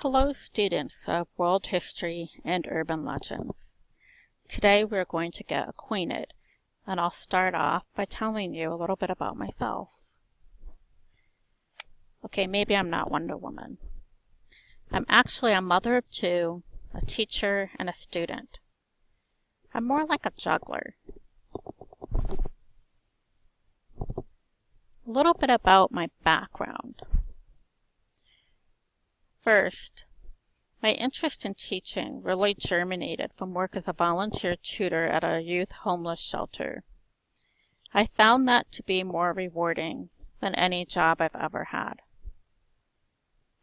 Hello students of World History and Urban Legends. Today we're going to get acquainted, and I'll start off by telling you a little bit about myself. Okay, maybe I'm not Wonder Woman. I'm actually a mother of two, a teacher, and a student. I'm more like a juggler. A little bit about my background. First, my interest in teaching really germinated from work as a volunteer tutor at a youth homeless shelter. I found that to be more rewarding than any job I've ever had.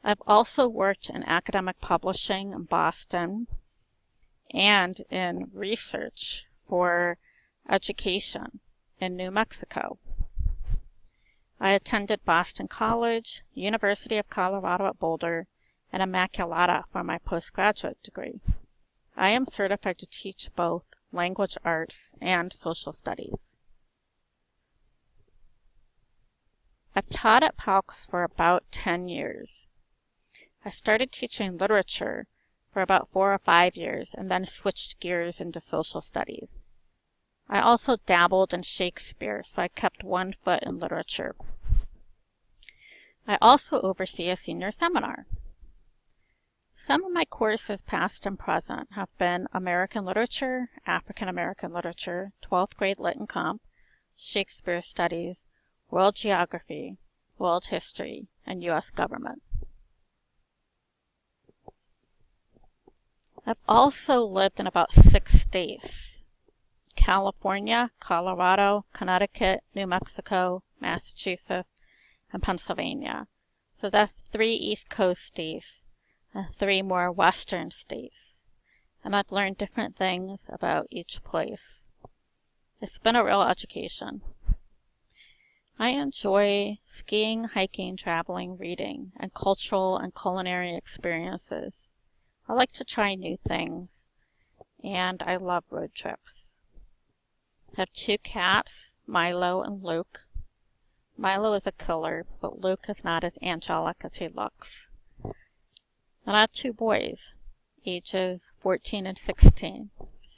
I've also worked in academic publishing in Boston and in research for education in New Mexico. I attended Boston College, University of Colorado at Boulder, and Immaculata for my postgraduate degree. I am certified to teach both language arts and social studies. I've taught at PALCS for about 10 years. I started teaching literature for about 4 or 5 years and then switched gears into social studies. I also dabbled in Shakespeare, so I kept one foot in literature. I also oversee a senior seminar. Some of my courses, past and present, have been American Literature, African American Literature, 12th grade Lit and Comp, Shakespeare Studies, World Geography, World History, and U.S. Government. I've also lived in about 6 states: California, Colorado, Connecticut, New Mexico, Massachusetts, and Pennsylvania. So that's 3 East Coast states and 3 more western states. And I've learned different things about each place. It's been a real education. I enjoy skiing, hiking, traveling, reading, and cultural and culinary experiences. I like to try new things, and I love road trips. I have 2 cats, Milo and Luke. Milo is a killer, but Luke is not as angelic as he looks. And I have 2 boys, ages 14 and 16.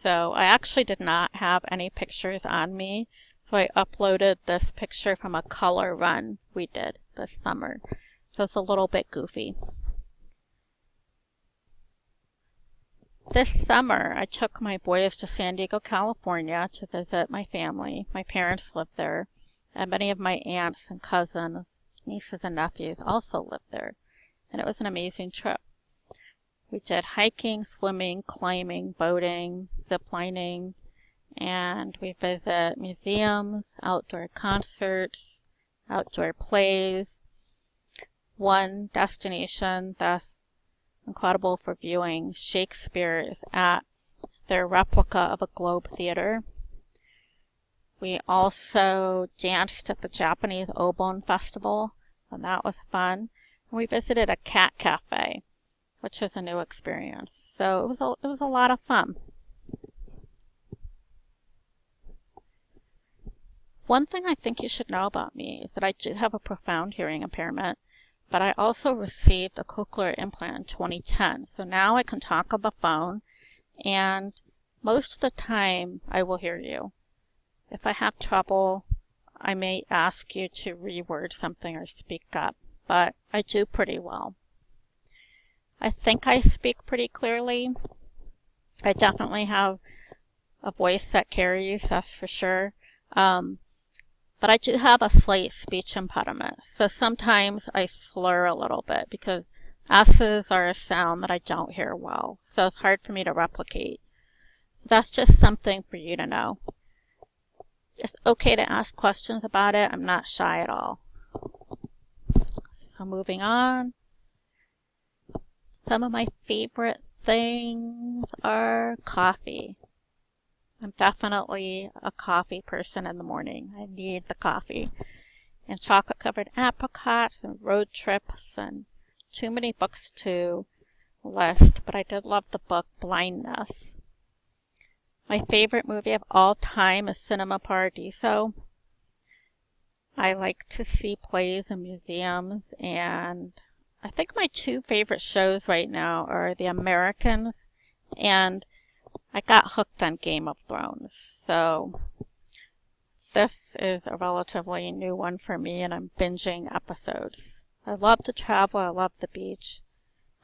So I actually did not have any pictures on me, so I uploaded this picture from a color run we did this summer. So it's a little bit goofy. This summer, I took my boys to San Diego, California to visit my family. My parents live there, and many of my aunts and cousins, nieces and nephews also live there. And it was an amazing trip. We did hiking, swimming, climbing, boating, ziplining, and we visit museums, outdoor concerts, outdoor plays. One destination that's incredible for viewing Shakespeare is at their replica of a Globe Theater. We also danced at the Japanese Obon Festival, and that was fun. And we visited a cat cafe, which was a new experience. So it was a lot of fun. One thing I think you should know about me is that I do have a profound hearing impairment, but I also received a cochlear implant in 2010. So now I can talk on the phone, and most of the time I will hear you. If I have trouble, I may ask you to reword something or speak up, but I do pretty well. I think I speak pretty clearly. I definitely have a voice that carries, that's for sure. But I do have a slight speech impediment, so sometimes I slur a little bit because S's are a sound that I don't hear well, so it's hard for me to replicate. So that's just something for you to know. It's okay to ask questions about it. I'm not shy at all. So moving on. Some of my favorite things are coffee. I'm definitely a coffee person in the morning. I need the coffee. And chocolate-covered apricots and road trips and too many books to list, but I did love the book Blindness. My favorite movie of all time is Cinema Paradiso. I like to see plays in museums, and I think my two favorite shows right now are The Americans and I got hooked on Game of Thrones. So this is a relatively new one for me and I'm binging episodes. I love to travel, I love the beach.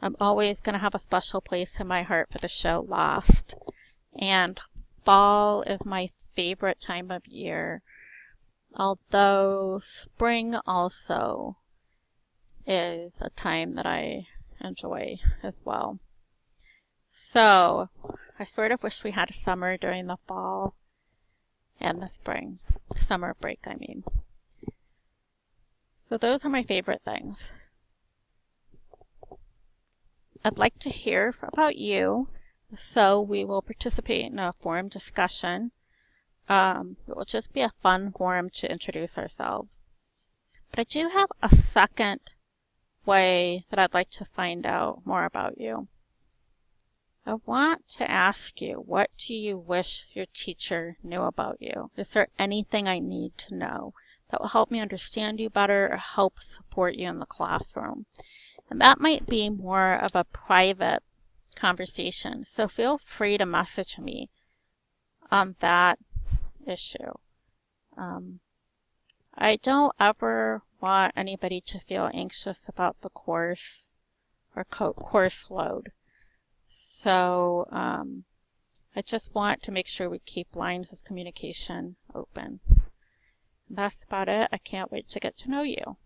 I'm always going to have a special place in my heart for the show Lost. And fall is my favorite time of year. Although spring also is a time that I enjoy as well. So, I sort of wish we had summer during the fall and the spring. Summer break, I mean. So those are my favorite things. I'd like to hear about you, so we will participate in a forum discussion. It will just be a fun forum to introduce ourselves. But I do have a second way that I'd like to find out more about you. I want to ask you, what do you wish your teacher knew about you? Is there anything I need to know that will help me understand you better or help support you in the classroom? And that might be more of a private conversation, so feel free to message me on that issue. I don't ever want anybody to feel anxious about the course or course load. So I just want to make sure we keep lines of communication open. And that's about it. I can't wait to get to know you.